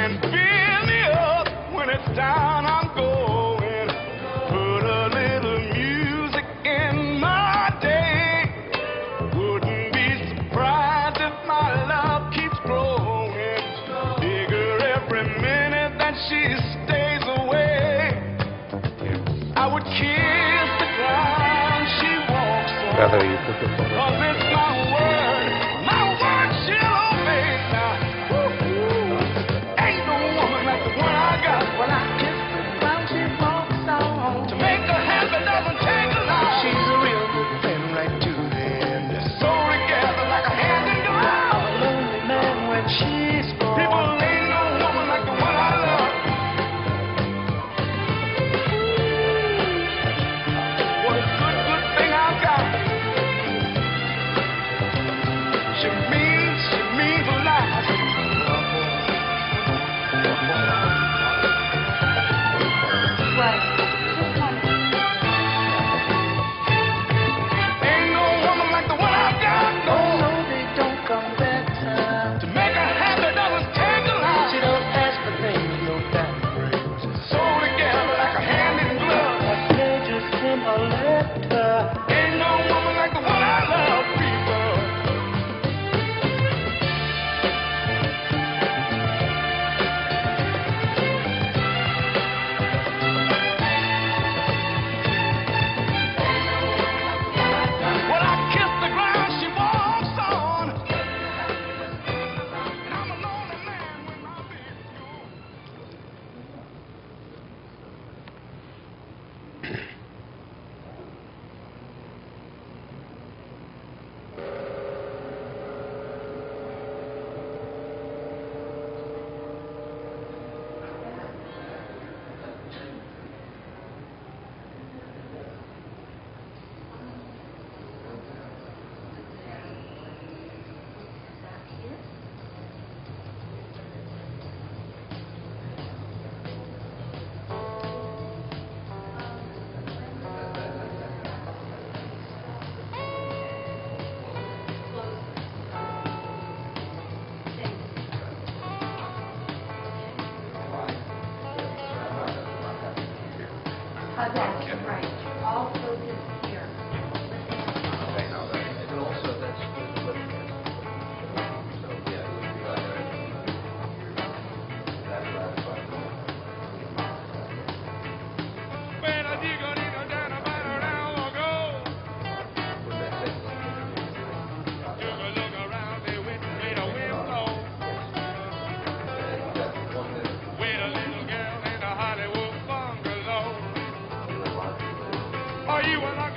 and fill me up when it's down I'm going. Put a little music in my day. Wouldn't be surprised if my love keeps growing. Bigger every minute that she stays away. I would kiss the ground she walks on. Rather, you put the photo. 'Cause it's my word she'll obey now. Ain't no woman like the one I got. When I kiss the ground she walks on. To make her happy doesn't take a lot. She's a real good friend right to the end. They're so together like a hand in glove. I'm a lonely man when she's gone. People ain't no woman like the one I love. What a good, good thing I've got. She means a lot. Right. Ain't no woman like the one I got. No, they don't come better. To make her happy doesn't take a lot. She don't ask for things, no time brings. So together like a hand in glove. I say just send a letter. Ain't no woman like the one I love, people. Right. All focus here. You and I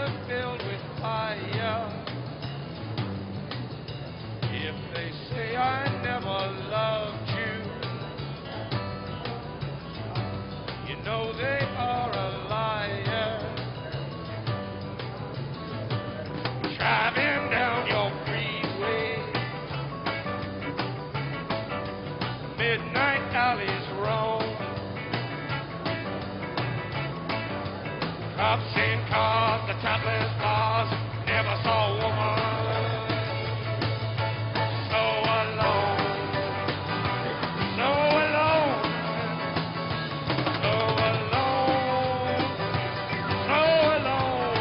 are filled with fire. If they say I never loved you, you know they are a liar. Driving down your freeway, midnight alleys roam, cops in cars, the topless bars, never saw a woman so alone, so alone, so alone, so alone.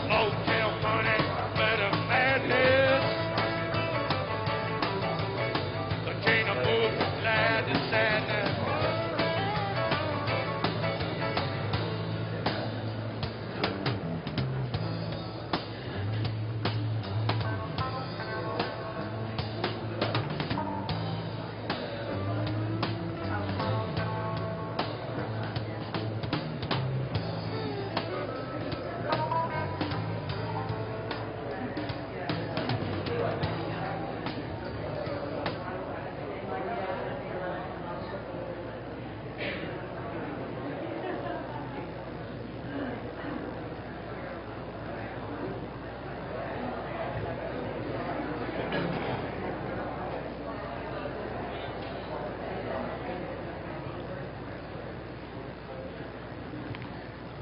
Motel money, bed of madness, a chain of books, glad to sadness.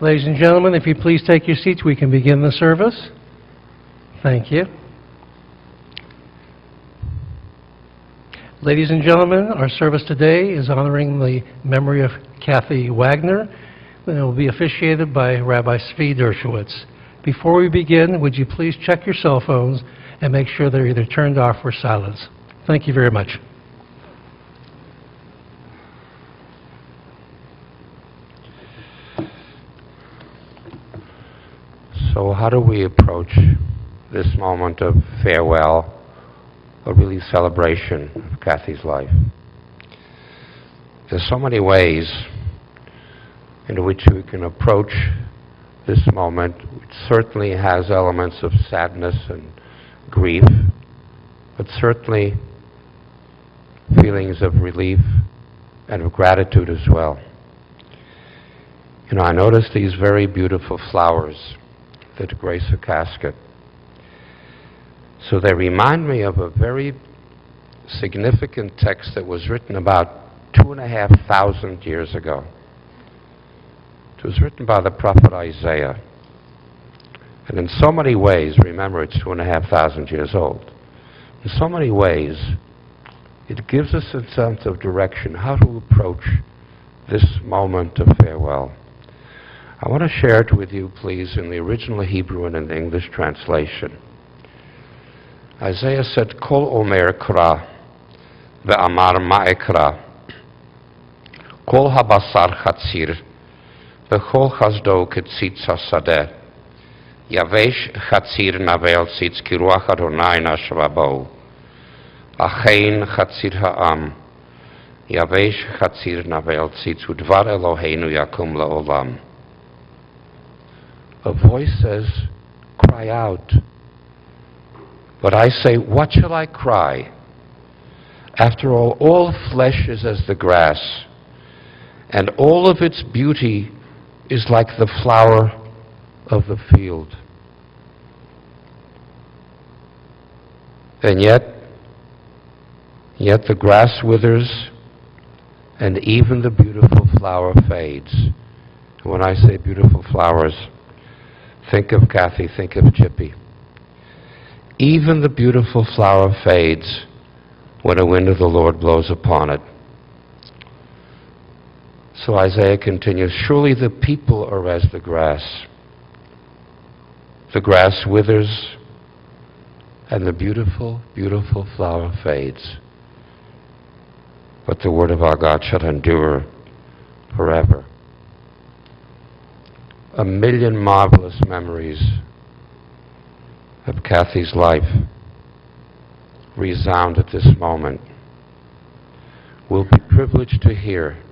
Ladies and gentlemen, if you please take your seats, we can begin the service. Thank you. Ladies and gentlemen, our service today is honoring the memory of Cathy Wagner, and it will be officiated by Rabbi Zvi Dershowitz. Before we begin, would you please check your cell phones and make sure they're either turned off or silenced. Thank you very much. So how do we approach this moment of farewell, or really celebration of Cathy's life? There's so many ways in which we can approach this moment, which certainly has elements of sadness and grief, but certainly feelings of relief and of gratitude as well. You know, I noticed these very beautiful flowers that grace a casket. So they remind me of a very significant text that was written about 2,500 years ago. It was written by the prophet Isaiah. And in so many ways, remember it's 2,500 years old, in so many ways, it gives us a sense of direction, how to approach this moment of farewell. I want to share it with you, please, in the original Hebrew and in the English translation. Isaiah said, Kol omer kra, ve'amar ma'ekra, kol habasar chatzir, ve'chol chazdo ketzitz hasadeh, yavesh chatzir navel tzitz kiruach Adonai nashvabo, achein chatzir ha'am, yavesh chatzir navel tzitz udvar Eloheinu yakum la'olam. A voice says, cry out. But I say, what shall I cry? After all flesh is as the grass, and all of its beauty is like the flower of the field. And yet the grass withers, and even the beautiful flower fades. When I say beautiful flowers, think of Cathy, think of Chippy. Even the beautiful flower fades when a wind of the Lord blows upon it. So Isaiah continues, surely the people are as the grass. The grass withers, and the beautiful, beautiful flower fades. But the word of our God shall endure forever. A million marvelous memories of Cathy's life resound at this moment. We'll be privileged to hear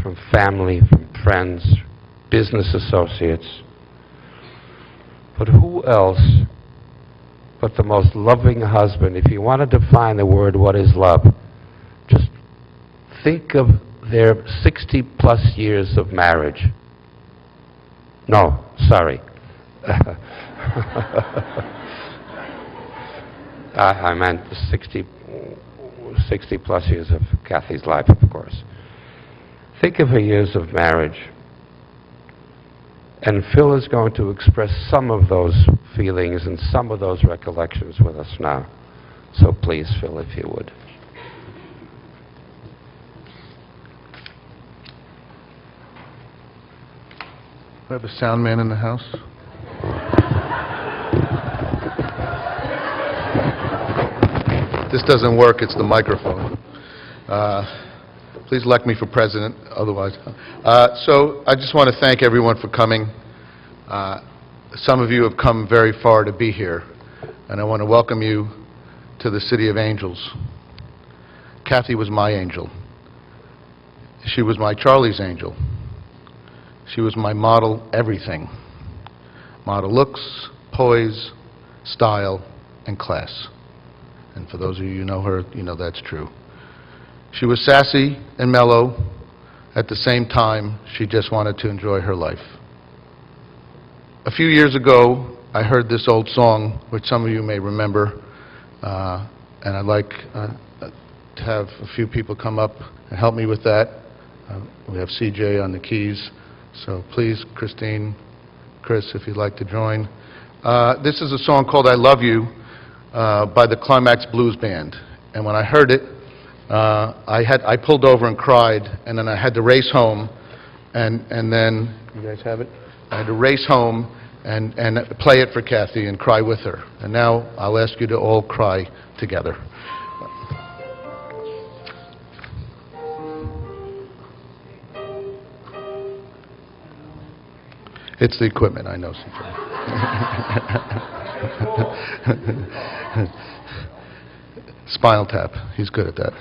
from family, from friends, business associates. But who else but the most loving husband? If you want to define the word, what is love? Just think of their 60-plus years of marriage. No, sorry. I meant 60-plus years of Cathy's life, of course. Think of her years of marriage. And Phil is going to express some of those feelings and some of those recollections with us now. So please, Phil, if you would. We have a sound man in the house. This doesn't work, it's the microphone. Please elect me for president, otherwise. So I just want to thank everyone for coming. Some of you have come very far to be here, and I want to welcome you to the City of Angels. Cathy was my angel. She was my Charlie's angel. She was my model everything. Model looks, poise, style, and class. And for those of you who know her, you know that's true. She was sassy and mellow. At the same time, she just wanted to enjoy her life. A few years ago, I heard this old song, which some of you may remember, and I'd like to have a few people come up and help me with that. We have CJ on the keys, so please, Christine, Chris, if you'd like to join. This is a song called I Love You by the Climax Blues Band, and when I heard it, I pulled over and cried, and then I had to race home, and then, you guys have it? I had to race home and play it for Cathy and cry with her. And now I'll ask you to all cry together. It's the equipment, I know. Spinal Tap. He's good at that.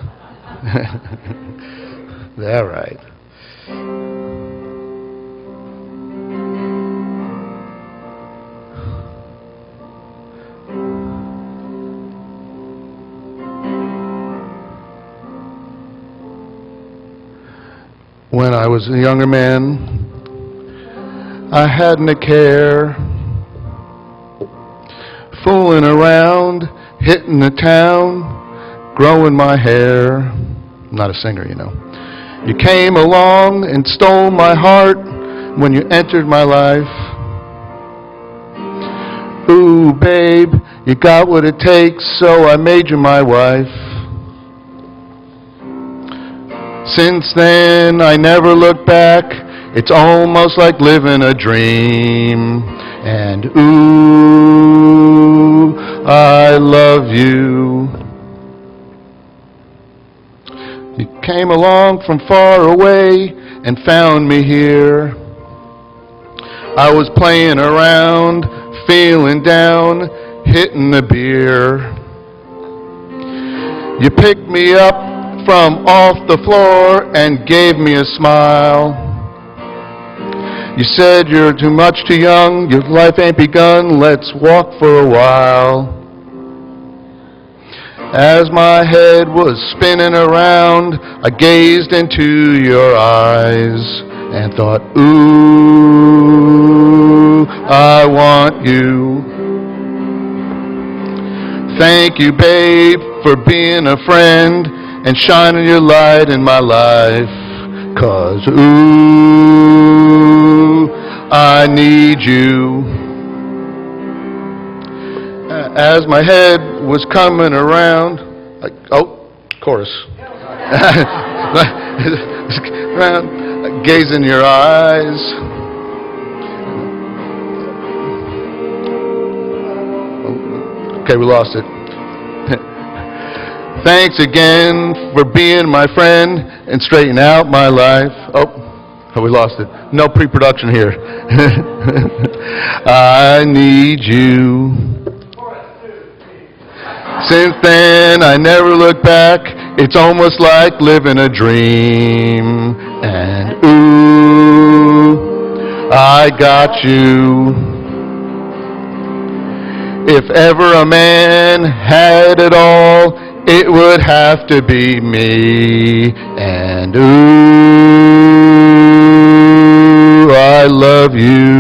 All right. When I was a younger man, I hadn't a care, fooling around, hitting the town, growing my hair. I'm not a singer, you know. You came along and stole my heart when you entered my life. Ooh, babe, you got what it takes, so I made you my wife. Since then, I never look back. It's almost like living a dream. And ooh, I love you. You came along from far away and found me here. I was playing around, feeling down, hitting the beer. You picked me up from off the floor and gave me a smile. You said you're too much too young, your life ain't begun, let's walk for a while. As my head was spinning around, I gazed into your eyes and thought, ooh, I want you. Thank you, babe, for being a friend and shining your light in my life, 'cause ooh, I need you. As my head was coming around, chorus. Around, gaze in your eyes. Okay, we lost it. Thanks again for being my friend and straightening out my life. Oh, we lost it. No pre-production here. I need you. Since then, I never look back. It's almost like living a dream. And ooh, I got you. If ever a man had it all, it would have to be me. And ooh, I love you.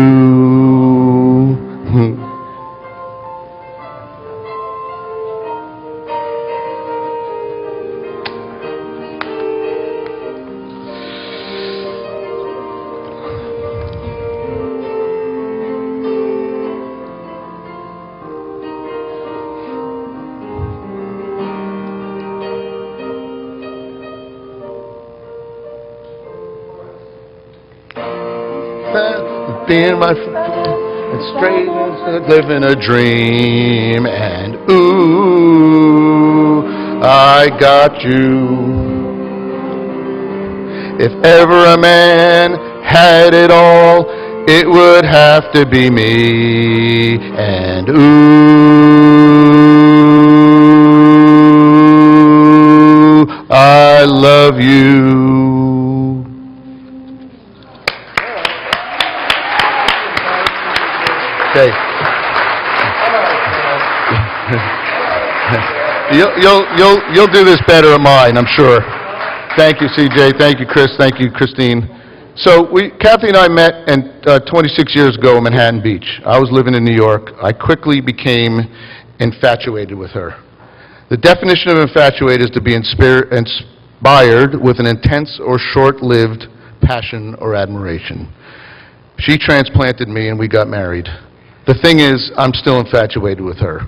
Being my and straight and living a dream, and ooh, I got you. If ever a man had it all, it would have to be me, and ooh, I love you. Okay. You'll do this better than mine, I'm sure. Thank you, CJ. Thank you, Chris. Thank you, Christine. So Cathy and I met 26 years ago in Manhattan Beach. I was living in New York. I quickly became infatuated with her. The definition of infatuated is to be inspired with an intense or short-lived passion or admiration. She transplanted me and we got married. The thing is, I'm still infatuated with her.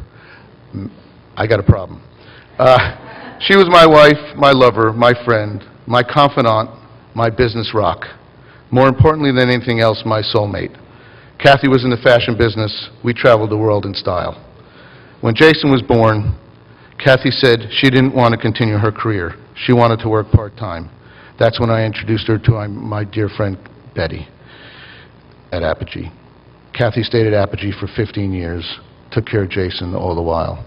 I got a problem. She was my wife, my lover, my friend, my confidant, my business rock. More importantly than anything else, my soulmate. Cathy was in the fashion business. We traveled the world in style. When Jason was born, Cathy said she didn't want to continue her career. She wanted to work part-time. That's when I introduced her to my dear friend Betty at Apogee. Cathy stayed at Apogee for 15 years, took care of Jason all the while.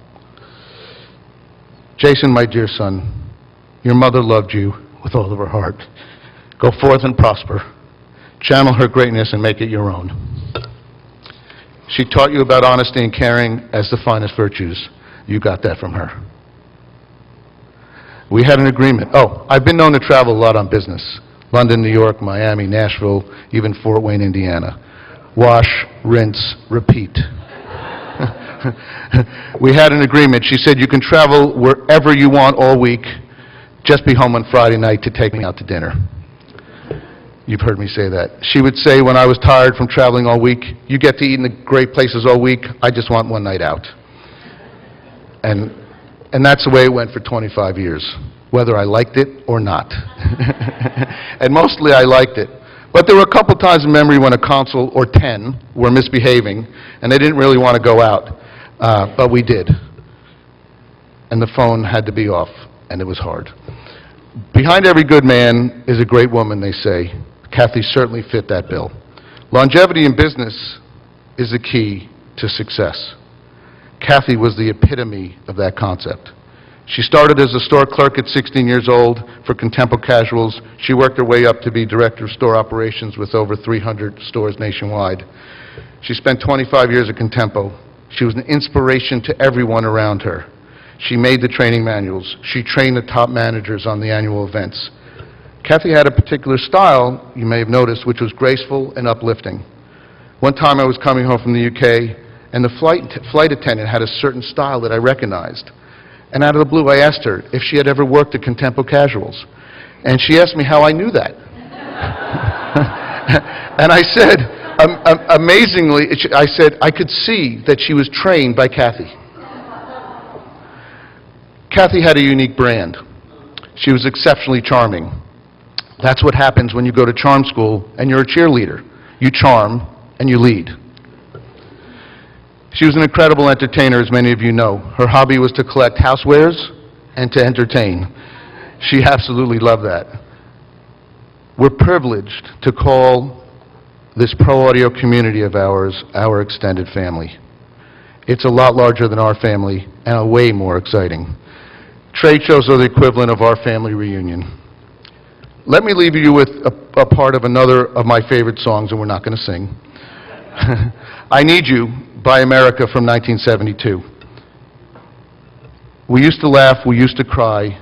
Jason, my dear son, your mother loved you with all of her heart. Go forth and prosper. Channel her greatness and make it your own. She taught you about honesty and caring as the finest virtues. You got that from her. We had an agreement. Oh, I've been known to travel a lot on business. London, New York, Miami, Nashville, even Fort Wayne, Indiana. Wash, rinse, repeat. We had an agreement. She said, you can travel wherever you want all week. Just be home on Friday night to take me out to dinner. You've heard me say that. She would say when I was tired from traveling all week, you get to eat in the great places all week. I just want one night out. And that's the way it went for 25 years, whether I liked it or not. And mostly I liked it. But there were a couple times in memory when a consul or 10 were misbehaving, and they didn't really want to go out. But we did. And the phone had to be off, and it was hard. Behind every good man is a great woman, they say. Cathy certainly fit that bill. Longevity in business is the key to success. Cathy was the epitome of that concept. She started as a store clerk at 16 years old for Contempo Casuals. She worked her way up to be director of store operations with over 300 stores nationwide. She spent 25 years at Contempo. She was an inspiration to everyone around her. She made the training manuals. She trained the top managers on the annual events. Cathy had a particular style, you may have noticed, which was graceful and uplifting. One time I was coming home from the UK, and the flight attendant had a certain style that I recognized. And out of the blue, I asked her if she had ever worked at Contempo Casuals. And she asked me how I knew that. And I said, amazingly, I said, I could see that she was trained by Cathy. Cathy had a unique brand. She was exceptionally charming. That's what happens when you go to charm school and you're a cheerleader. You charm and you lead. She was an incredible entertainer, as many of you know. Her hobby was to collect housewares and to entertain. She absolutely loved that. We're privileged to call this pro-audio community of ours our extended family. It's a lot larger than our family and way more exciting. Trade shows are the equivalent of our family reunion. Let me leave you with a part of another of my favorite songs, and we're not going to sing. I Need You by America from 1972. We used to laugh, we used to cry,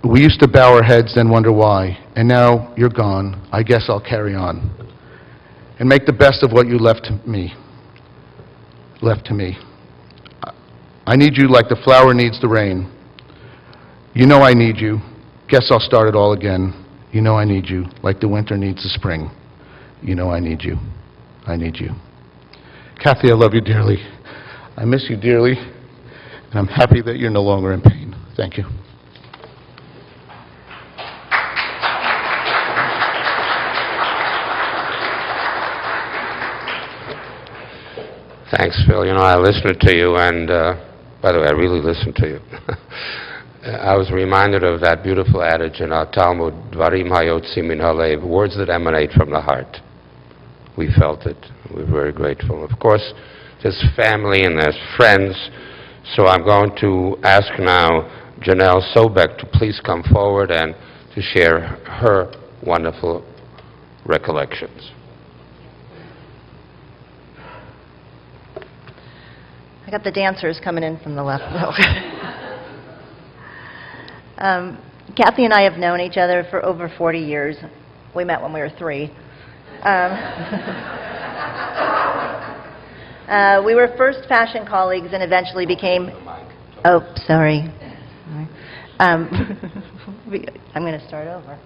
we used to bow our heads then wonder why, and now you're gone, I guess I'll carry on and make the best of what you left to me. I need you like the flower needs the rain. You know I need you. Guess I'll start it all again. You know I need you like the winter needs the spring. You know I need you. I need you. Cathy, I love you dearly. I miss you dearly. And I'm happy that you're no longer in pain. Thank you. Thanks, Phil. You know, I listened to you, and by the way, I really listened to you. I was reminded of that beautiful adage in our Talmud, Dvarim hayotzi min halev, words that emanate from the heart. We felt it. We're very grateful. Of course, there's family and there's friends, so I'm going to ask now Janelle Sobek to please come forward and to share her wonderful recollections. I got the dancers coming in from the left. No. Cathy and I have known each other for over 40 years. We met when we were 3. We were first fashion colleagues and eventually became... Oh, sorry. I'm going to start over.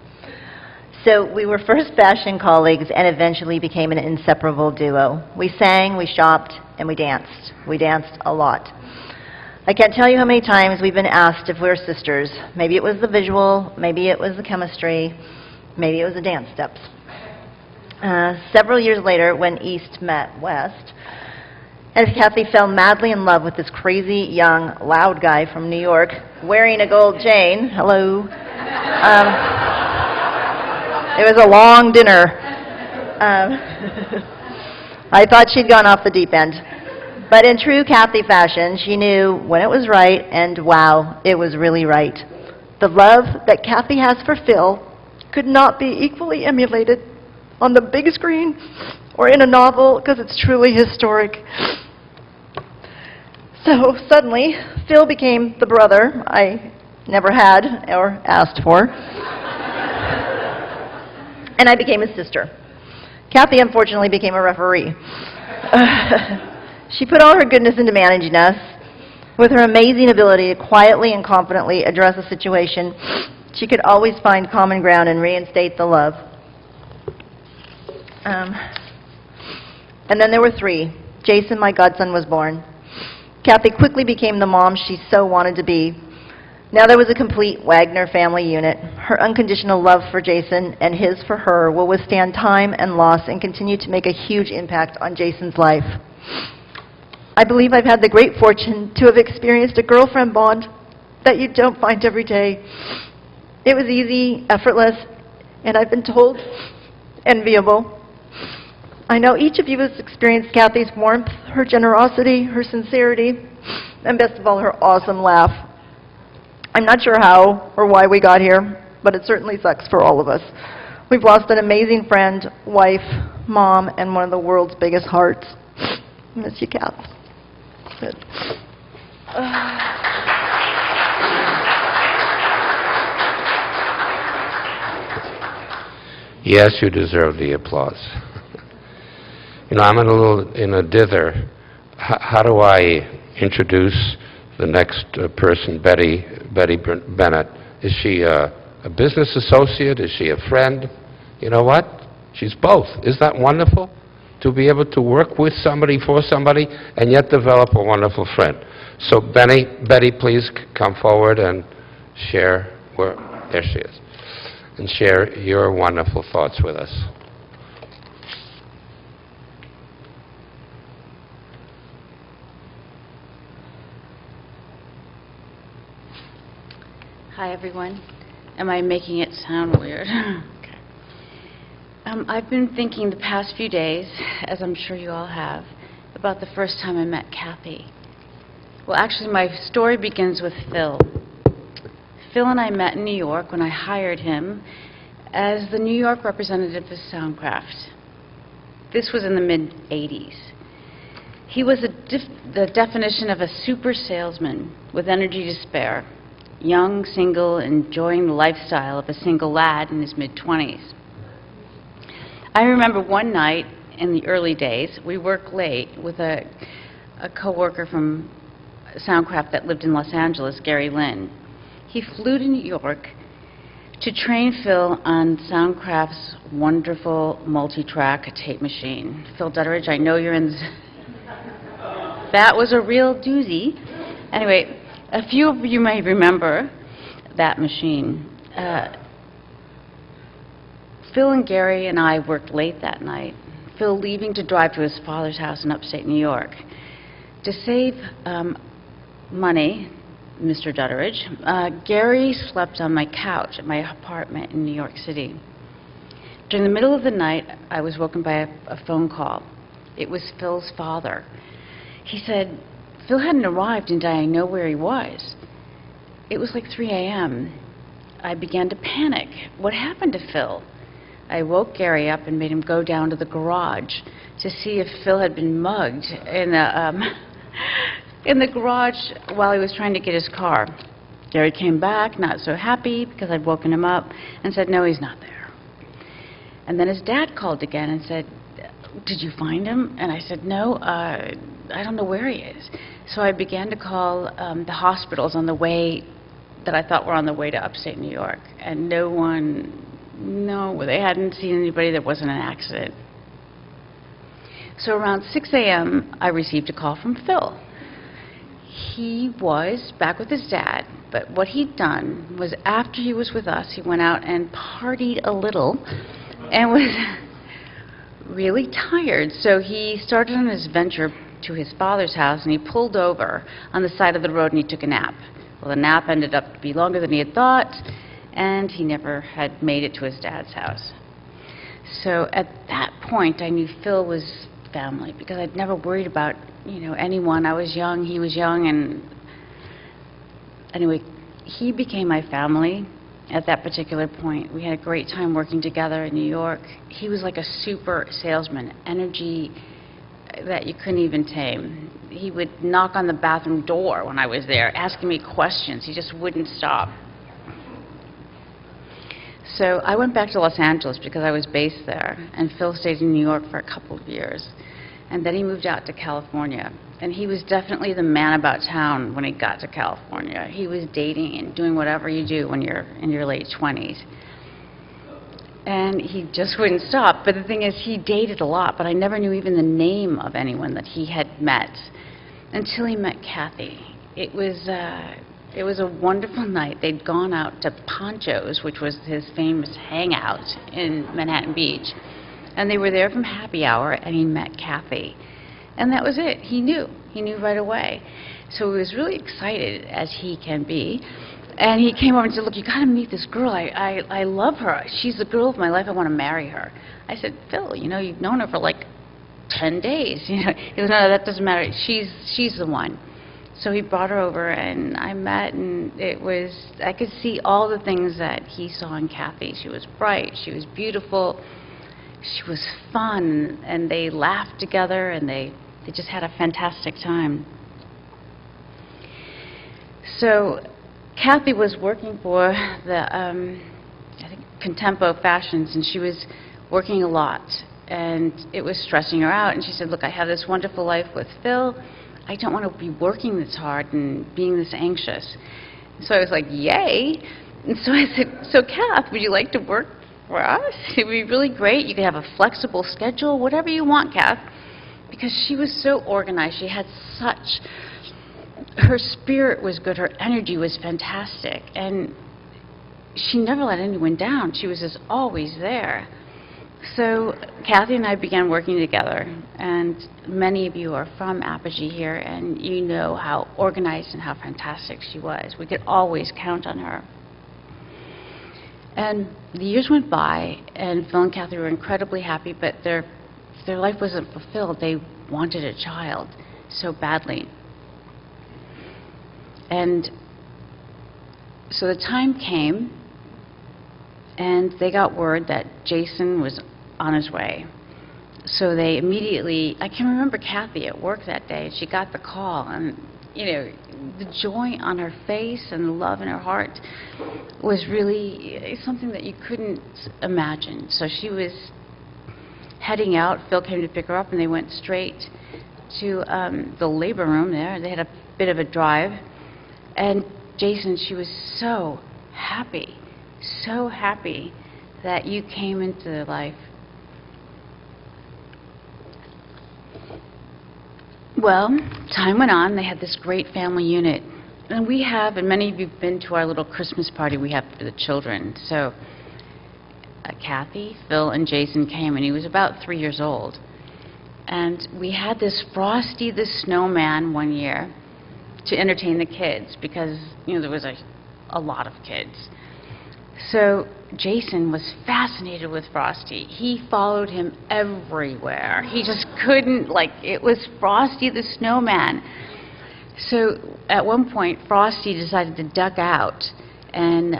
So we were first fashion colleagues and eventually became an inseparable duo. We sang, we shopped, and we danced. We danced a lot. I can't tell you how many times we've been asked if we're sisters. Maybe it was the visual, maybe it was the chemistry, maybe it was the dance steps. Several years later, when East met West, and Cathy fell madly in love with this crazy, young, loud guy from New York wearing a gold chain. Hello. It was a long dinner. I thought she'd gone off the deep end. But in true Cathy fashion, she knew when it was right, and wow, it was really right. The love that Cathy has for Phil could not be equally emulated on the big screen or in a novel, because it's truly historic. So suddenly, Phil became the brother I never had or asked for. And I became his sister. Cathy, unfortunately, became a referee. She put all her goodness into managing us. With her amazing ability to quietly and confidently address a situation, she could always find common ground and reinstate the love. And then there were 3. Jason, my godson, was born. Cathy quickly became the mom she so wanted to be. Now there was a complete Wagner family unit. Her unconditional love for Jason and his for her will withstand time and loss and continue to make a huge impact on Jason's life. I believe I've had the great fortune to have experienced a girlfriend bond that you don't find every day. It was easy, effortless, and I've been told, enviable. I know each of you has experienced Cathy's warmth, her generosity, her sincerity, and best of all, her awesome laugh. I'm not sure how or why we got here, but it certainly sucks for all of us. We've lost an amazing friend, wife, mom, and one of the world's biggest hearts. I miss you, Kath. Good. Yes, you deserve the applause. You know, I'm in a dither. How do I introduce the next person, Betty Bennett? Is she a business associate? Is she a friend? You know what? She's both. Isn't that wonderful? To be able to work with somebody, for somebody, and yet develop a wonderful friend. So Betty, please come forward and share, there she is, and share your wonderful thoughts with us. Hi, everyone. Am I making it sound weird? Okay. I've been thinking the past few days, as I'm sure you all have, about the first time I met Cathy. Well, actually, my story begins with Phil. Phil and I met in New York when I hired him as the New York representative of Soundcraft. This was in the mid-'80s. He was the definition of a super salesman with energy to spare, young, single, enjoying the lifestyle of a single lad in his mid-20s. I remember one night in the early days, we worked late with a co-worker from Soundcraft that lived in Los Angeles, Gary Lynn. He flew to New York to train Phil on Soundcraft's wonderful multi-track tape machine. Phil Dutteridge, I know you're in this. That was a real doozy. Anyway, a few of you may remember that machine. Phil and Gary and I worked late that night, Phil leaving to drive to his father's house in upstate New York. To save money, Mr. Dutteridge, Gary slept on my couch at my apartment in New York City. During the middle of the night, I was woken by a phone call. It was Phil's father. He said, Phil hadn't arrived and did I know where he was? It was like 3 a.m. I began to panic. What happened to Phil? I woke Gary up and made him go down to the garage to see if Phil had been mugged in the garage while he was trying to get his car. Gary came back, not so happy because I'd woken him up, and said, no, he's not there. And then his dad called again and said, did you find him? And I said, no, I don't know where he is. So I began to call the hospitals on the way that I thought were on the way to upstate New York, and they hadn't seen anybody. There wasn't an accident. So around 6 a.m., I received a call from Phil. He was back with his dad, but what he'd done was after he was with us, he went out and partied a little and was really tired. So he started on his venture to his father's house, and he pulled over on the side of the road and he took a nap. Well, the nap ended up to be longer than he had thought, and he never had made it to his dad's house. So at that point, I knew Phil was family because I'd never worried about, anyone. I was young, he was young, and anyway, he became my family at that particular point. We had a great time working together in New York. He was like a super salesman, energy that you couldn't even tame. He would knock on the bathroom door when I was there, asking me questions. He just wouldn't stop. So I went back to Los Angeles because I was based there, and Phil stayed in New York for a couple of years. And then he moved out to California. And he was definitely the man about town when he got to California. He was dating and doing whatever you do when you're in your late 20s. And he just wouldn't stop. But the thing is, he dated a lot, but I never knew even the name of anyone that he had met until he met Cathy. It was a wonderful night. They'd gone out to Poncho's, which was his famous hangout in Manhattan Beach. And they were there from happy hour, and he met Cathy. And that was it. He knew right away. So he was really excited, as he can be. And he came over and said, look, you got to meet this girl. I love her. She's the girl of my life. I want to marry her. I said, Phil, you've known her for like 10 days. He goes, no, that doesn't matter. She's the one. So he brought her over, and I met, and I could see all the things that he saw in Cathy. She was bright. She was beautiful. She was fun, and they laughed together, and they just had a fantastic time. So Cathy was working for the, I think, Contempo Fashions, and she was working a lot, and it was stressing her out. And she said, look, I have this wonderful life with Phil. I don't want to be working this hard and being this anxious. So I was like, yay. And so I said, so Kath, would you like to work for us? It would be really great. You could have a flexible schedule, whatever you want, Kath. Because she was so organized. She had her spirit was good. Her energy was fantastic. And she never let anyone down. She was just always there. So Cathy and I began working together, and many of you are from Apogee here, and you know how organized and how fantastic she was. We could always count on her. And the years went by, and Phil and Cathy were incredibly happy, but their life wasn't fulfilled. They wanted a child so badly. And So the time came, and they got word that Jason was on his way. So they immediately, I can remember Cathy at work that day, and she got the call, and, you know, the joy on her face and the love in her heart was really something that you couldn't imagine. So she was heading out. Phil came to pick her up, and they went straight to the labor room there. They had a bit of a drive. And Jason, she was so happy that you came into their life. Well, time went on. They had this great family unit. And we have, and many of you have been to our little Christmas party we have for the children. So Cathy, Phil, and Jason came, and he was about 3 years old. And we had this Frosty the Snowman one year to entertain the kids because, you know, there was a lot of kids. So Jason was fascinated with Frosty. He followed him everywhere. He just couldn't, like, it was Frosty the Snowman. So at one point, Frosty decided to duck out and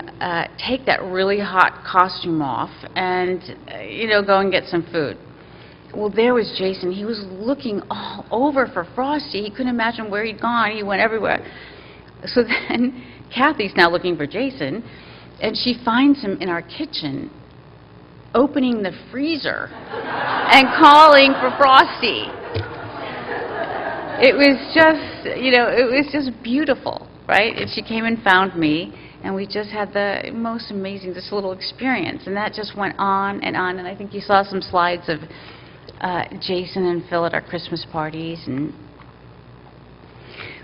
take that really hot costume off and, you know, go and get some food. Well, there was Jason. He was looking all over for Frosty. He couldn't imagine where he'd gone. He went everywhere. So then Cathy's now looking for Jason, and she finds him in our kitchen, opening the freezer and calling for Frosty. It was just, you know, it was just beautiful, right? And she came and found me, and we just had the most amazing, this little experience. And that just went on, and I think you saw some slides of Jason and Phil at our Christmas parties. And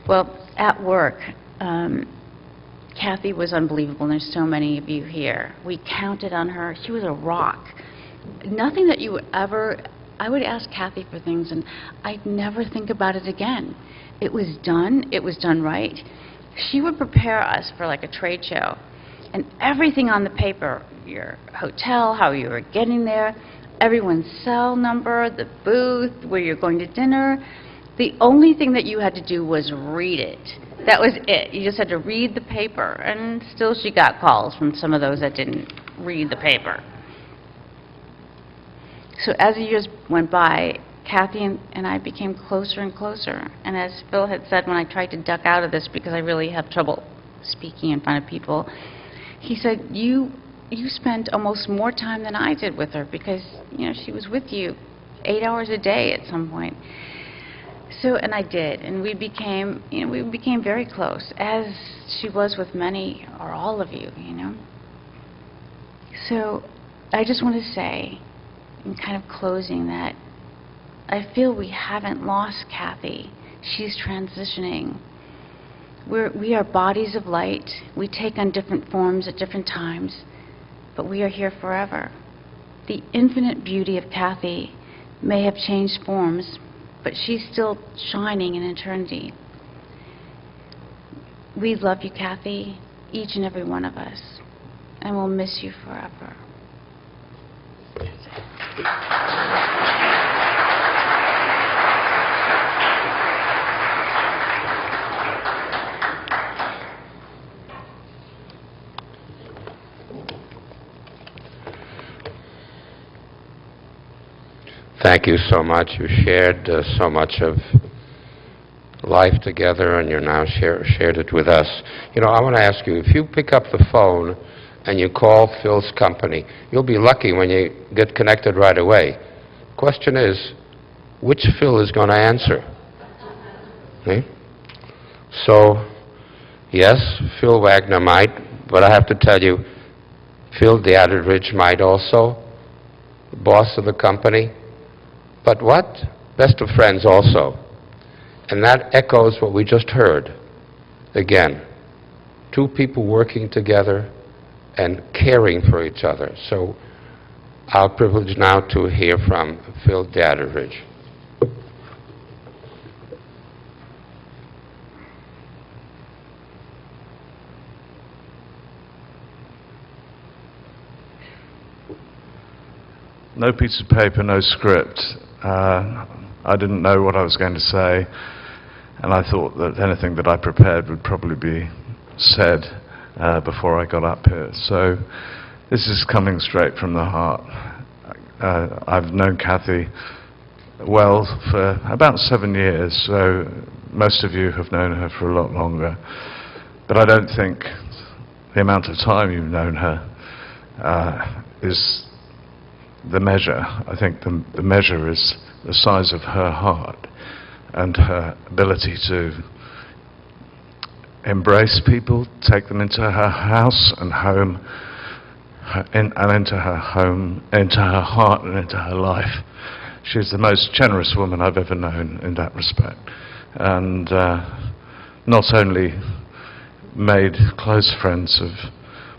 well, at work, Cathy was unbelievable, and there's so many of you here. We counted on her. She was a rock. Nothing that you would ever, I would ask Cathy for things, and I'd never think about it again. It was done right. She would prepare us for like a trade show, and everything on the paper, your hotel, how you were getting there, everyone's cell number, the booth, where you're going to dinner. The only thing that you had to do was read it. That was it. You just had to read the paper. And still she got calls from some of those that didn't read the paper. So as the years went by, Cathy and I became closer and closer. And as Phil had said when I tried to duck out of this because I really have trouble speaking in front of people, he said, you spent almost more time than I did with her because, you know, she was with you 8 hours a day at some point. So, and I did, and we became very close, as she was with many or all of you, you know. So, I just want to say, in kind of closing, that I feel we haven't lost Cathy. She's transitioning. We are bodies of light. We take on different forms at different times, but we are here forever. The infinite beauty of Cathy may have changed forms, but she's still shining in eternity. We love you, Cathy, each and every one of us, and we'll miss you forever. Thank you so much. You shared so much of life together, and you're now shared it with us. You know, I want to ask you, if you pick up the phone and you call Phil's company, you'll be lucky when you get connected right away. Question is, which Phil is going to answer? Okay? So, yes, Phil Wagner might, but I have to tell you, Phil Dadridge might also, the boss of the company. But what? Best of friends also. And that echoes what we just heard. Again, two people working together and caring for each other. So our privilege now to hear from Phil Dadridge. No piece of paper, no script. I didn't know what I was going to say, and I thought that anything that I prepared would probably be said before I got up here. So this is coming straight from the heart. I've known Cathy well for about 7 years, so most of you have known her for a lot longer. But I don't think the amount of time you've known her is the measure. I think the measure is the size of her heart and her ability to embrace people, take them into her house and home, and into her home, into her heart and into her life. She's the most generous woman I've ever known in that respect. And not only made close friends of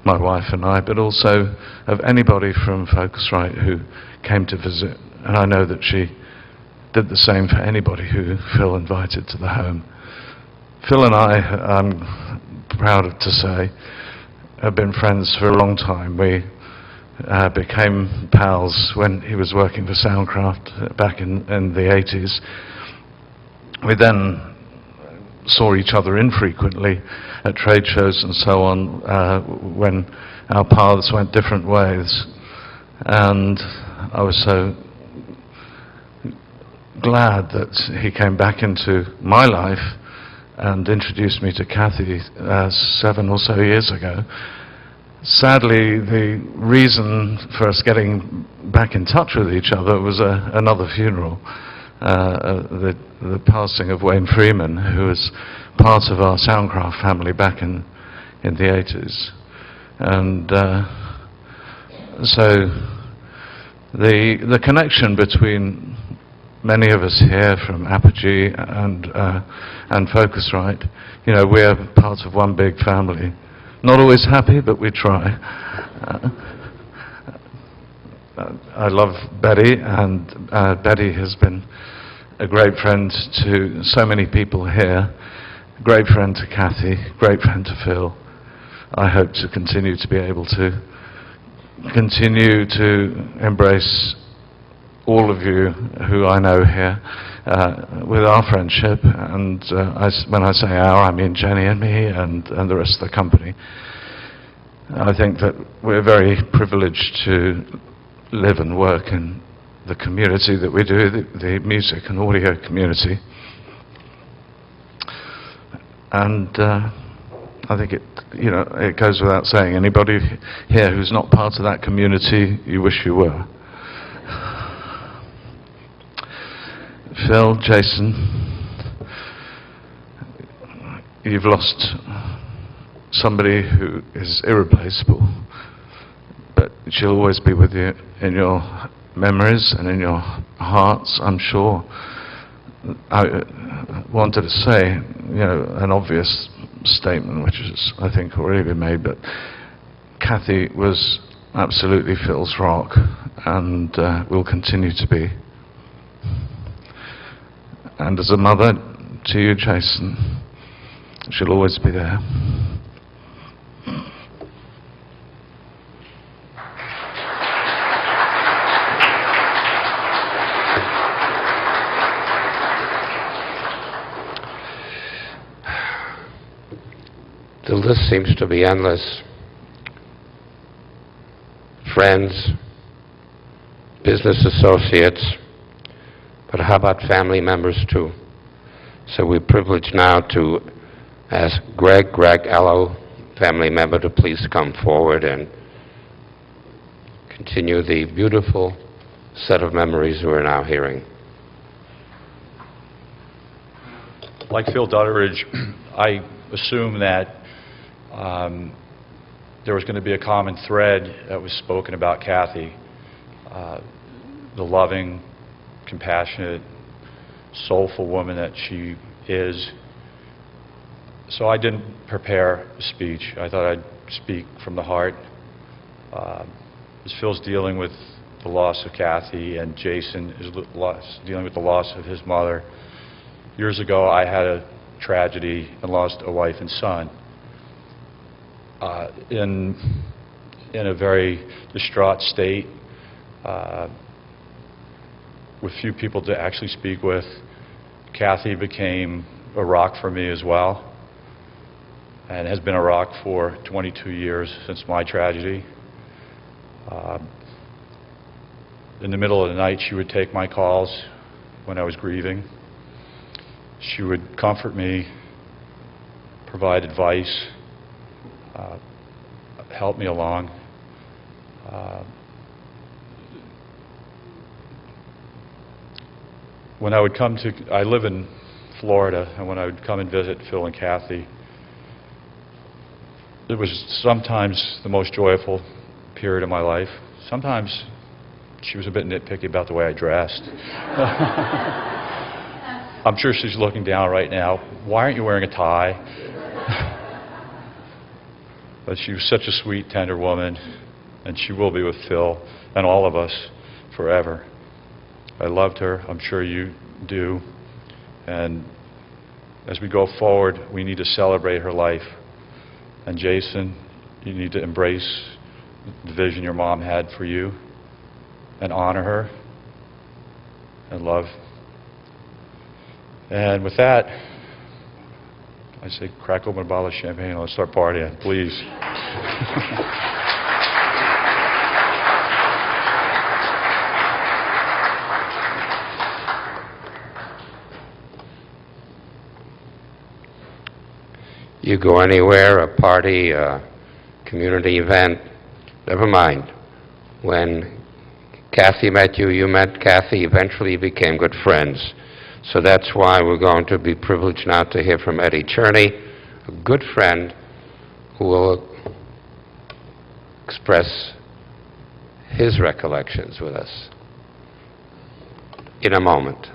my wife and I, but also of anybody from Focusrite who came to visit. And I know that she did the same for anybody who Phil invited to the home. Phil and I, I'm proud to say, have been friends for a long time. We became pals when he was working for Soundcraft back in the 80s. We then saw each other infrequently at trade shows and so on when our paths went different ways. And I was so glad that he came back into my life and introduced me to Cathy 7 or so years ago. Sadly, the reason for us getting back in touch with each other was another funeral. The passing of Wayne Freeman, who was part of our Soundcraft family back in the 80s. And so the connection between many of us here from Apogee and Focusrite, you know, we're part of one big family. Not always happy, but we try. I love Betty, and Betty has been a great friend to so many people here, great friend to Cathy, great friend to Phil. I hope to continue to be able to continue to embrace all of you who I know here with our friendship, and when I say our, I mean Jenny and me and the rest of the company. I think that we're very privileged to live and work in the community that we do, the music and audio community. And I think it goes without saying, anybody here who's not part of that community, you wish you were. Phil, Jason, you've lost somebody who is irreplaceable, but she'll always be with you in your memories and in your hearts, I'm sure. I wanted to say, an obvious statement, which is, I think, already been made, but Cathy was absolutely Phil's rock, and will continue to be. And as a mother to you, Jason, she'll always be there. The list seems to be endless. Friends, business associates, but how about family members too? So we're privileged now to ask Greg Ello, family member, to please come forward and continue the beautiful set of memories we're now hearing. Like Phil Dutteridge, I assume that there was going to be a common thread that was spoken about Cathy, the loving, compassionate, soulful woman that she is. So I didn't prepare a speech. I thought I'd speak from the heart. As Phil's dealing with the loss of Cathy and Jason is dealing with the loss of his mother, years ago I had a tragedy and lost a wife and son. In a very distraught state, with few people to actually speak with, Cathy became a rock for me as well. and has been a rock for 22 years since my tragedy. In the middle of the night, she would take my calls when I was grieving. She would comfort me, provide advice, help me along. When I would come to, I live in Florida, and when I would come and visit Phil and Cathy, it was sometimes the most joyful period of my life. Sometimes she was a bit nitpicky about the way I dressed. I'm sure she's looking down right now. Why aren't you wearing a tie? But she was such a sweet, tender woman, and she will be with Phil and all of us forever. I loved her. I'm sure you do. And as we go forward, we need to celebrate her life. And Jason, you need to embrace the vision your mom had for you and honor her and love. And with that, I say crack open a bottle of champagne and let's start partying, please. You go anywhere, a party, a community event, never mind. When Cathy met you, you met Cathy, eventually you became good friends. So that's why we're going to be privileged now to hear from Eddie Cherney, a good friend who will express his recollections with us in a moment.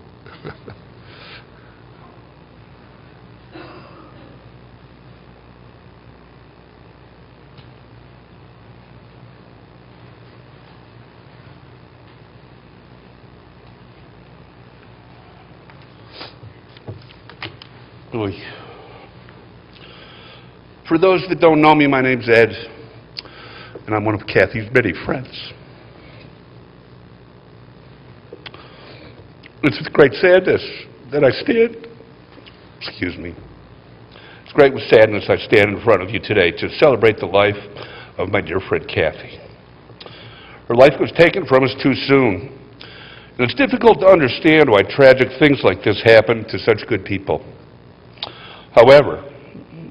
For those that don't know me, my name's Ed, and I'm one of Cathy's many friends. It's with great sadness that I stand, it's great with sadness I stand in front of you today to celebrate the life of my dear friend Cathy. Her life was taken from us too soon, and it's difficult to understand why tragic things like this happen to such good people. However,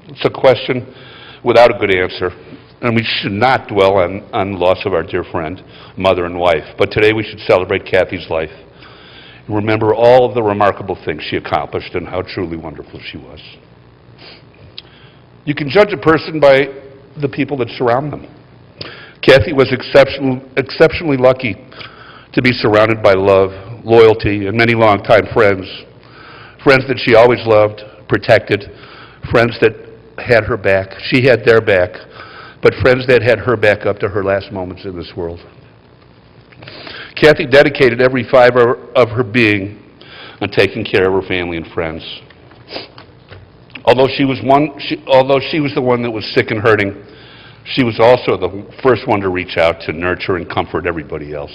it's a question without a good answer, and we should not dwell on the loss of our dear friend, mother and wife. But today we should celebrate Cathy's life and remember all of the remarkable things she accomplished and how truly wonderful she was. You can judge a person by the people that surround them. Cathy was exceptionally lucky to be surrounded by love, loyalty, and many longtime friends. Friends that she always loved, protected, friends that had her back. She had their back, but friends that had her back up to her last moments in this world. Cathy dedicated every fiber of her being on taking care of her family and friends. Although she was the one that was sick and hurting, she was also the first one to reach out to nurture and comfort everybody else.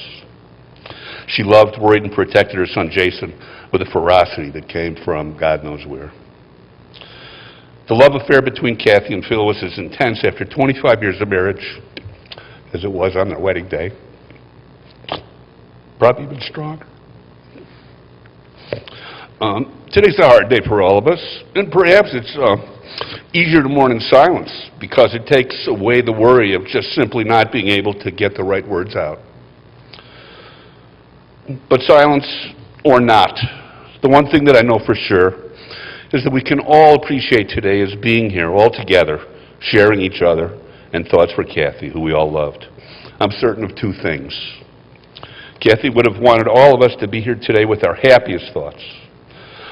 She loved, worried, and protected her son Jason with a ferocity that came from God knows where. The love affair between Cathy and Phil was as intense after 25 years of marriage as it was on their wedding day. Probably even stronger. Today's a hard day for all of us, and perhaps it's easier to mourn in silence because it takes away the worry of just simply not being able to get the right words out. But silence or not, the one thing that I know for sure is that we can all appreciate today as being here all together, sharing each other and thoughts for Cathy, who we all loved. I'm certain of two things. Cathy would have wanted all of us to be here today with our happiest thoughts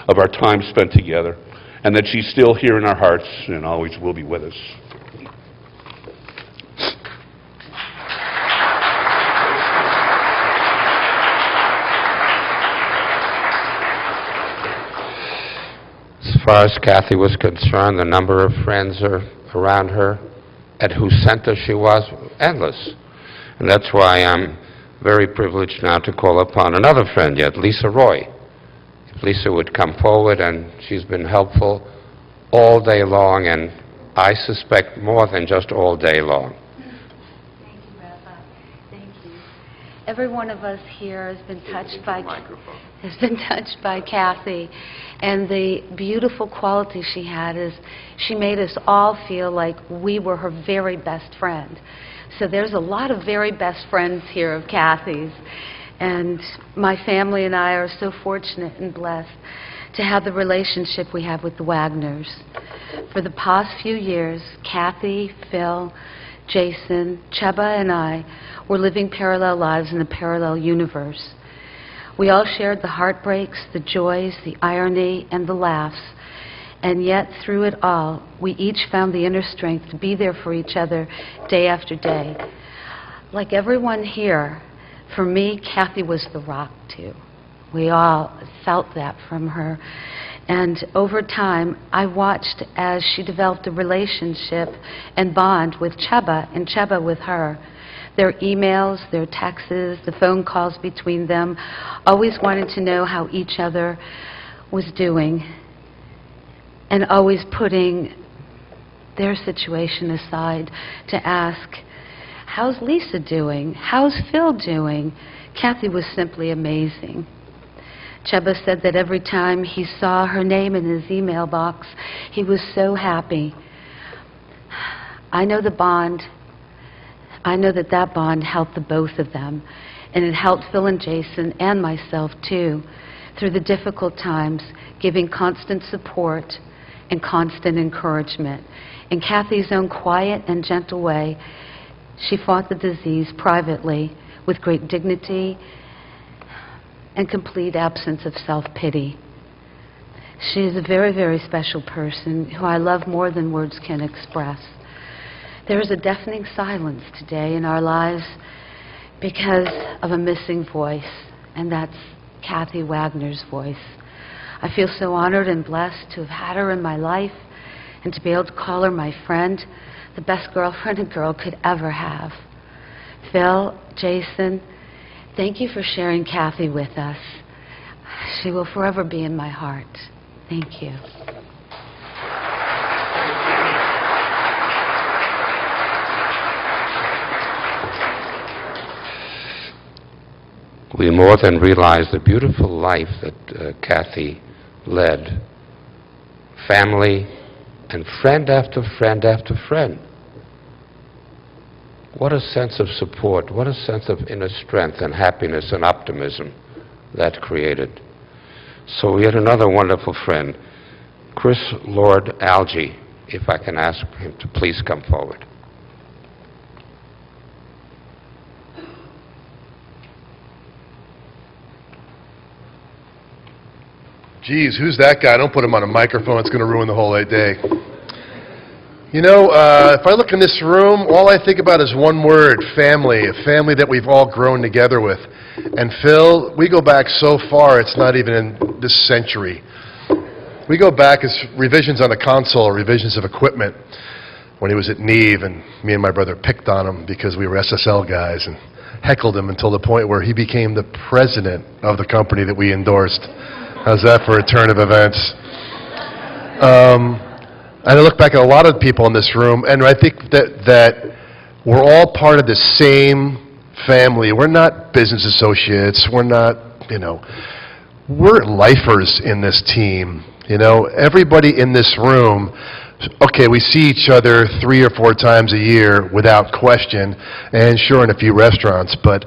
of our time spent together, and that she's still here in our hearts and always will be with us. As far as Cathy was concerned, the number of friends around her, at whose center she was, endless. And that's why I'm very privileged now to call upon another friend yet, Lisa Roy. If Lisa would come forward, and she's been helpful all day long, and I suspect more than just all day long. Thank you, Rabbi. Thank you. Every one of us here has been touched by Cathy, and the beautiful quality she had is she made us all feel like we were her very best friend. So there's a lot of very best friends here of Cathy's, and my family and I are so fortunate and blessed to have the relationship we have with the Wagners. For the past few years, Cathy, Phil, Jason, Cheba, and I were living parallel lives in a parallel universe. We all shared the heartbreaks, the joys, the irony, and the laughs, and yet through it all, we each found the inner strength to be there for each other day after day. Like everyone here, for me, Cathy was the rock, too. We all felt that from her. And over time, I watched as she developed a relationship and bond with Cheba, and Cheba with her. Their emails, their texts, the phone calls between them, always wanted to know how each other was doing, and always putting their situation aside to ask, how's Lisa doing? How's Phil doing? Cathy was simply amazing. Cheba said that every time he saw her name in his email box, he was so happy. I know the bond. I know that that bond helped the both of them, and it helped Phil and Jason and myself too through the difficult times, giving constant support and constant encouragement. In Cathy's own quiet and gentle way, she fought the disease privately with great dignity and complete absence of self-pity. She is a very, very special person who I love more than words can express. There is a deafening silence today in our lives because of a missing voice, and that's Cathy Wagner's voice. I feel so honored and blessed to have had her in my life and to be able to call her my friend, the best girlfriend a girl could ever have. Phil, Jason, thank you for sharing Cathy with us. She will forever be in my heart. Thank you. We more than realize the beautiful life that Cathy led. Family and friend after friend after friend. What a sense of support, what a sense of inner strength and happiness and optimism that created. So we had another wonderful friend, Chris Lord Algie, if I can ask him to please come forward. Geez, who's that guy? Don't put him on a microphone. It's going to ruin the whole day. You know, if I look in this room, all I think about is one word, family, a family that we've all grown together with. And Phil, we go back so far, it's not even in this century. We go back as revisions on a console, revisions of equipment, when he was at Neve, and me and my brother picked on him because we were SSL guys and heckled him until the point where he became the president of the company that we endorsed. How's that for a turn of events? And I look back at a lot of people in this room, and I think that we're all part of the same family. We're not business associates. We're not, we're lifers in this team. Everybody in this room, okay, we see each other 3 or 4 times a year without question, and sure, in a few restaurants, but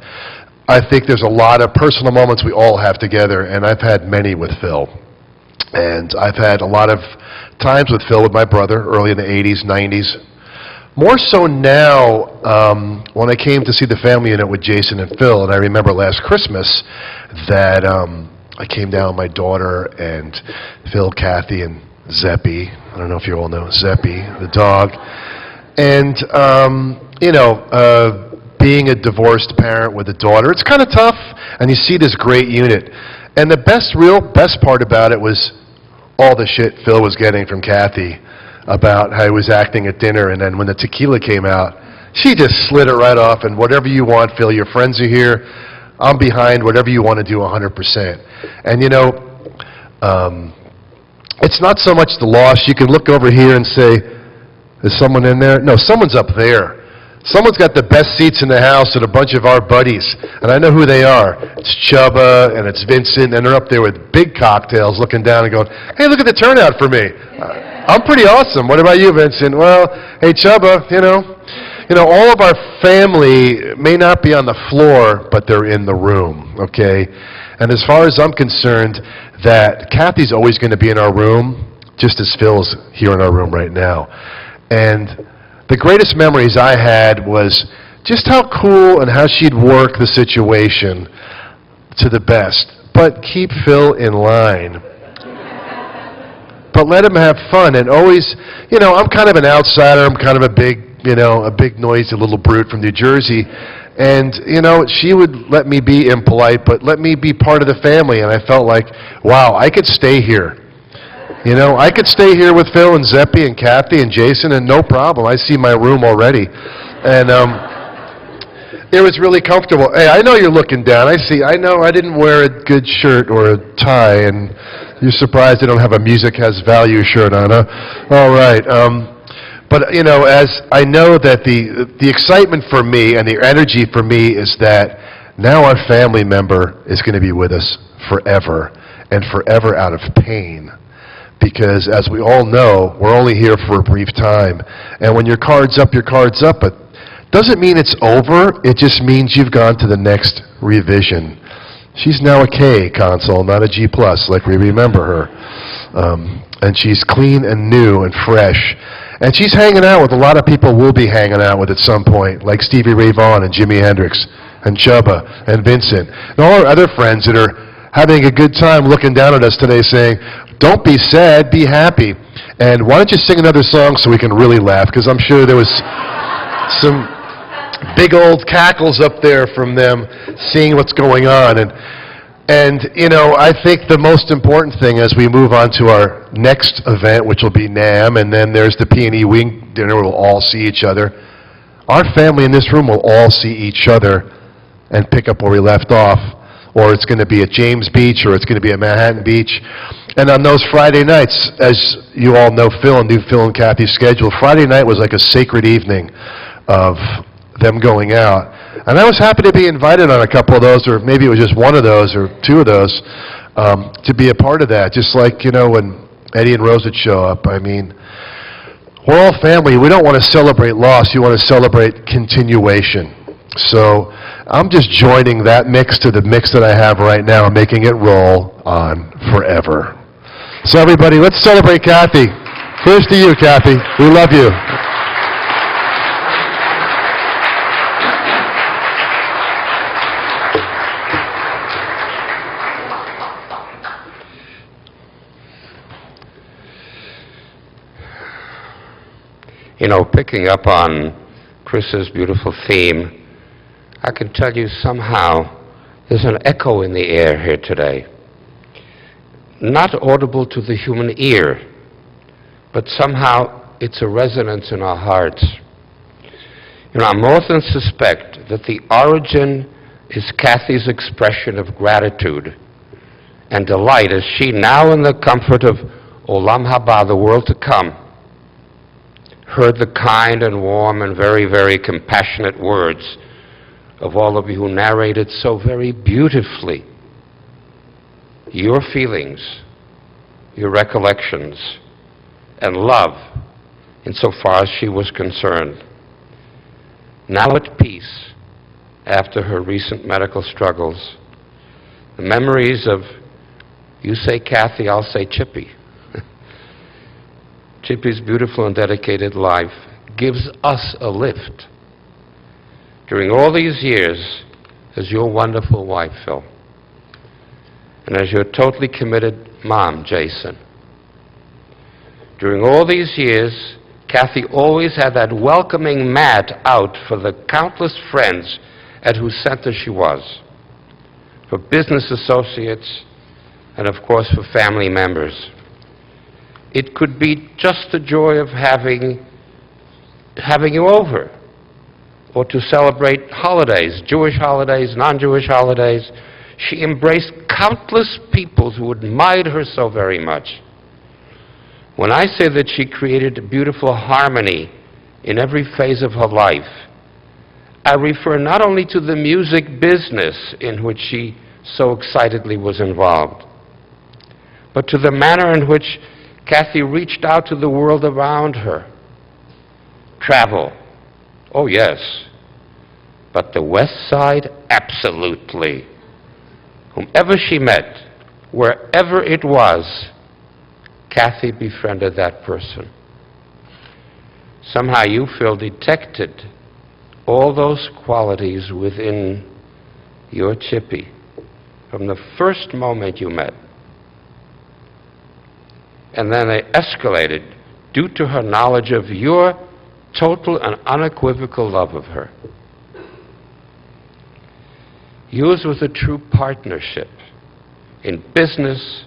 I think there's a lot of personal moments we all have together, and I've had many with Phil. And I've had a lot of times with Phil with my brother early in the 80s, 90s. More so now when I came to see the family unit with Jason and Phil, and I remember last Christmas that I came down with my daughter and Phil, Cathy, and Zeppy. I don't know if you all know Zeppy, the dog. And, being a divorced parent with a daughter, it's kind of tough, and you see this great unit. And the real best part about it was all the shit Phil was getting from Cathy about how he was acting at dinner, and then when the tequila came out, she just slid it right off, and whatever you want, Phil, your friends are here, I'm behind, whatever you want to do 100%. And it's not so much the loss. You can look over here and say, Is someone in there? No, someone's up there. Someone's got the best seats in the house at a bunch of our buddies, and I know who they are. It's Chubba, and it's Vincent, and they're up there with big cocktails looking down and going, hey, look at the turnout for me. I'm pretty awesome. What about you, Vincent? Well, hey, Chubba, you know, all of our family may not be on the floor, but they're in the room, okay? And as far as I'm concerned, that Cathy's always going to be in our room, just as Phil's here in our room right now. And the greatest memories I had was just how cool and how she'd work the situation to the best. But keep Phil in line. But let him have fun. And always, you know, I'm kind of an outsider. I'm kind of a big noisy little brute from New Jersey. And, you know, she would let me be impolite, but let me be part of the family. And I felt like, wow, I could stay here. You know, I could stay here with Phil and Zeppy and Cathy and Jason, and no problem. I see my room already. And it was really comfortable. Hey, I know you're looking down. I know I didn't wear a good shirt or a tie, and you're surprised I don't have a music has value shirt on, huh? All right. But, you know, as I know that the excitement for me and the energy for me is that now our family member is going to be with us forever, and forever out of pain. Because, as we all know, we're only here for a brief time. And when your card's up, your card's up. But doesn't mean it's over. It just means you've gone to the next revision. She's now a K console, not a G+, like we remember her. And she's clean and new and fresh. And she's hanging out with a lot of people we'll be hanging out with at some point, like Stevie Ray Vaughan and Jimi Hendrix and Chubba and Vincent. And all our other friends that are having a good time looking down at us today saying, don't be sad, be happy. And why don't you sing another song so we can really laugh? Because I'm sure there was some big old cackles up there from them seeing what's going on. And you know, I think the most important thing as we move on to our next event, which will be NAMM, and then there's the P&E Wing dinner, we'll all see each other. Our family in this room will all see each other and pick up where we left off. Or it's going to be at James Beach, or it's going to be at Manhattan Beach. And on those Friday nights, as you all know Phil and knew Phil and Cathy's schedule, Friday night was like a sacred evening of them going out. And I was happy to be invited on a couple of those, or maybe it was just one of those or two of those, to be a part of that. Just like, you know, when Eddie and Rose would show up. I mean, we're all family. We don't want to celebrate loss. You want to celebrate continuation. So I'm just joining that mix to the mix that I have right now and making it roll on forever. So everybody, let's celebrate Cathy. First to you, Cathy. We love you. You know, picking up on Chris's beautiful theme, I can tell you somehow there's an echo in the air here today. Not audible to the human ear, but somehow it's a resonance in our hearts. You know, I more than suspect that the origin is Cathy's expression of gratitude and delight as she, now in the comfort of Olam Haba, the world to come, heard the kind and warm and very, very compassionate words of all of you who narrated so very beautifully your feelings, your recollections, and love insofar as she was concerned. Now at peace, after her recent medical struggles, the memories of, you say Cathy, I'll say Chippy. Chippy's beautiful and dedicated life gives us a lift. During all these years, as your wonderful wife, Phil, and as your totally committed mom, Jason, during all these years, Cathy always had that welcoming mat out for the countless friends at whose center she was, for business associates, and of course for family members. It could be just the joy of having you over, or to celebrate holidays, Jewish holidays, non-Jewish holidays. She embraced countless people who admired her so very much. When I say that she created a beautiful harmony in every phase of her life, I refer not only to the music business in which she so excitedly was involved, but to the manner in which Cathy reached out to the world around her. Travel, oh yes, but the West Side, absolutely. Whomever she met, wherever it was, Cathy befriended that person. Somehow you, Phil, detected all those qualities within your Chippy from the first moment you met. And then they escalated due to her knowledge of your total and unequivocal love of her. Yours was a true partnership in business,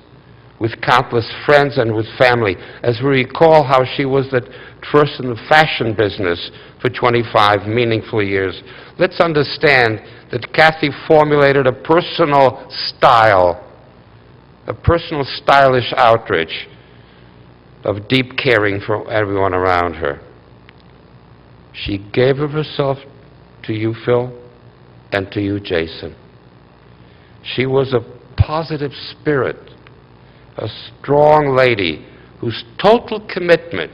with countless friends and with family. As we recall how she was at first in the fashion business for 25 meaningful years, let's understand that Cathy formulated a personal style, a personal stylish outreach of deep caring for everyone around her. She gave of herself to you, Phil, and to you, Jason. She was a positive spirit, a strong lady whose total commitment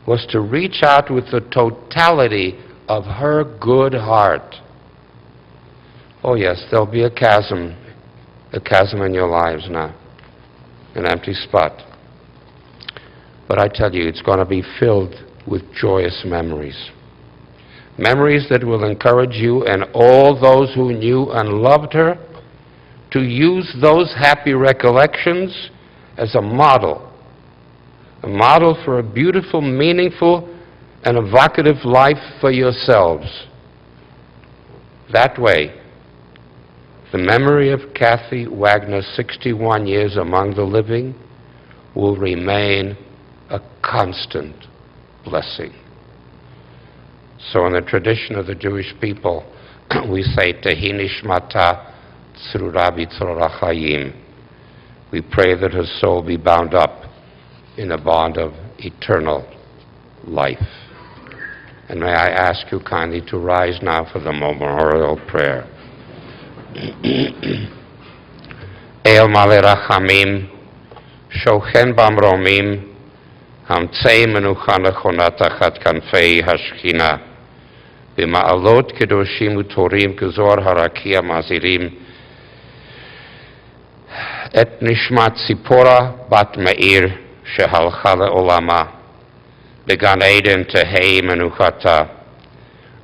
was to reach out with the totality of her good heart. Oh yes, there'll be a chasm in your lives now, an empty spot. But I tell you, it's going to be filled with joyous memories. Memories that will encourage you and all those who knew and loved her to use those happy recollections as a model for a beautiful, meaningful, and evocative life for yourselves. That way, the memory of Cathy Wagner, 61 years among the living, will remain a constant blessing. So in the tradition of the Jewish people, we say, Tehi nishmata tzrura b'tzrora chayim. We pray that her soul be bound up in a bond of eternal life. And may I ask you kindly to rise now for the memorial prayer. El Malei Rachamim, Shochen Bamromim, Hamtzei Menucha Nechona Tachat Kanfei Hashchina, B'ma'alot Kedoshim Utorim Kezor Harakia Mazirim, Et Nishmat Tzipora Bat Meir Shehalcha Le'olama, Began Eden Tehei Menuchata,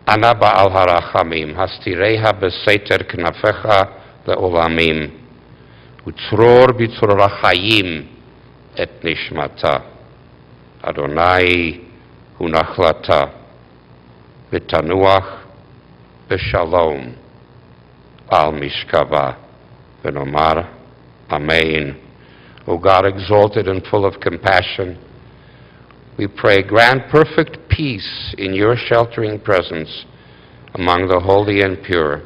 Ana Ba'al Harachamim, Hastireha Beseter Knafecha Le'olamim, Utzror B'tzrora Chayim Et Nishmata, Adonai Hunachlata, V'tanuach B'shalom, Al Mishkava, V'nomar, Amen. O God, exalted and full of compassion, we pray, grant perfect peace in your sheltering presence among the holy and pure.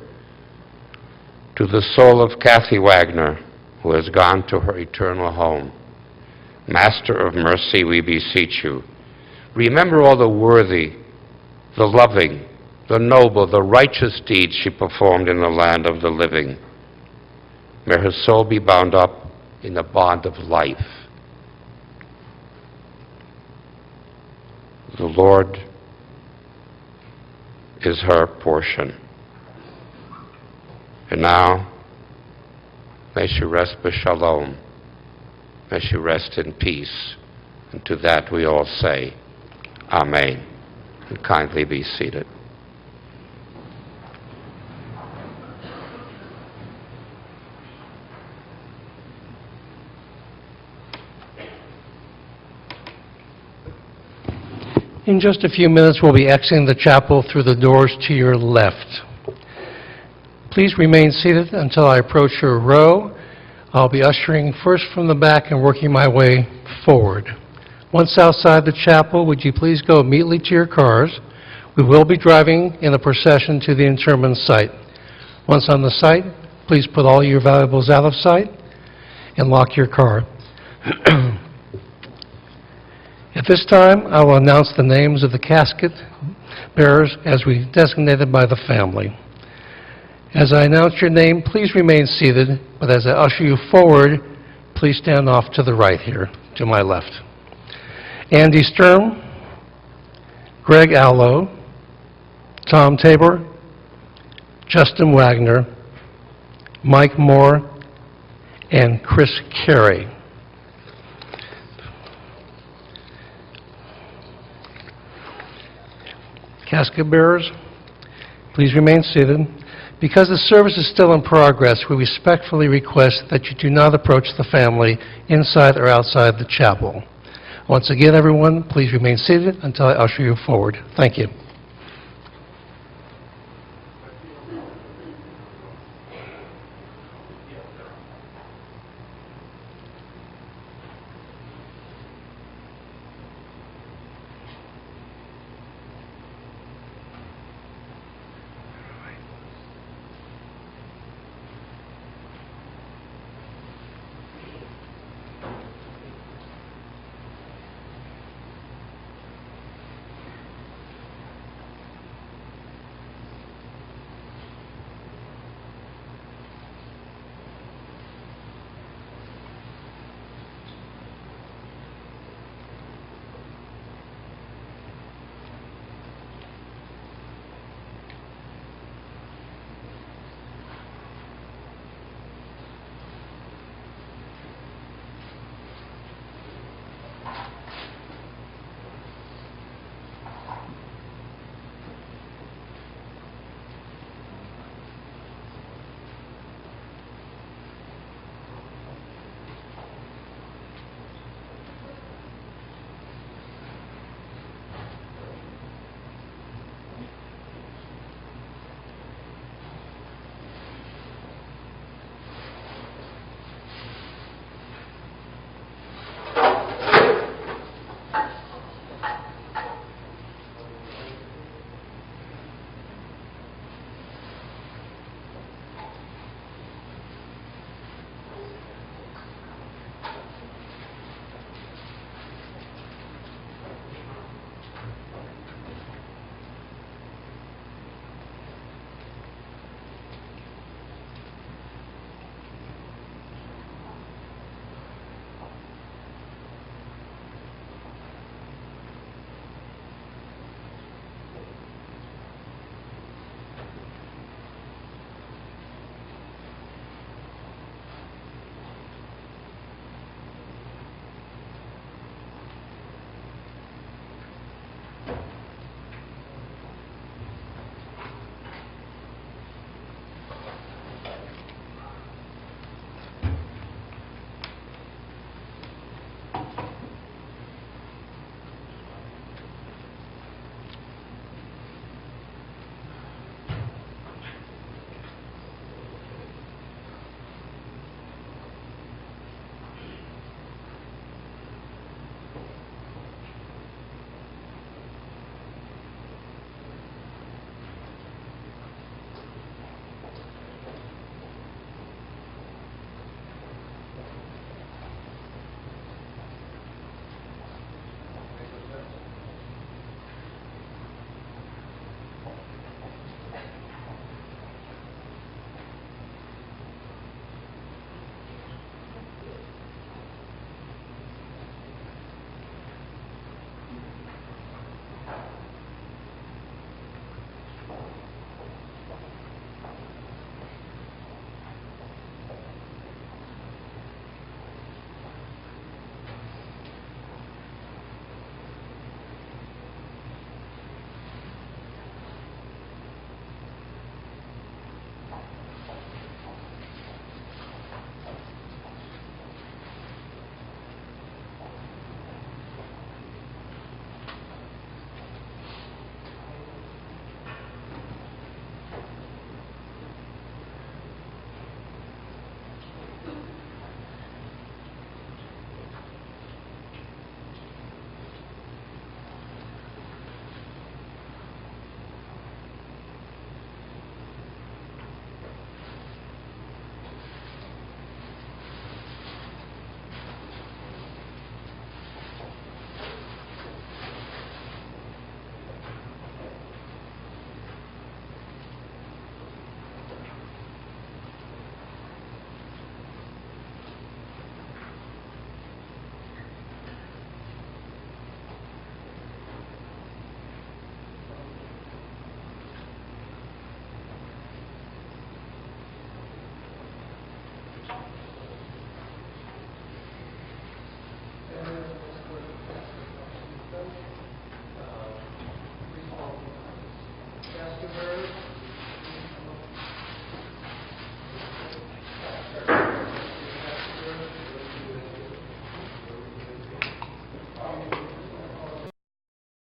To the soul of Cathy Wagner, who has gone to her eternal home, Master of mercy, we beseech you, remember all the worthy, the loving, the noble, the righteous deeds she performed in the land of the living. May her soul be bound up in the bond of life. The Lord is her portion. And now, may she rest b'shalom. May she rest in peace. And to that we all say, Amen. And kindly be seated. In just a few minutes, we'll be exiting the chapel through the doors to your left. Please remain seated until I approach your row. I'll be ushering first from the back and working my way forward. Once outside the chapel, would you please go immediately to your cars? We will be driving in a procession to the interment site. Once on the site, please put all your valuables out of sight and lock your car. this time, I will announce the names of the casket bearers as we designated by the family. As I announce your name, please remain seated, but as I usher you forward, please stand off to the right here, to my left. Andy Sturm, Greg Allo, Tom Tabor, Justin Wagner, Mike Moore, and Chris Carey. Casket bearers, please remain seated. Because the service is still in progress, we respectfully request that you do not approach the family inside or outside the chapel. Once again, everyone, please remain seated until I usher you forward. Thank you.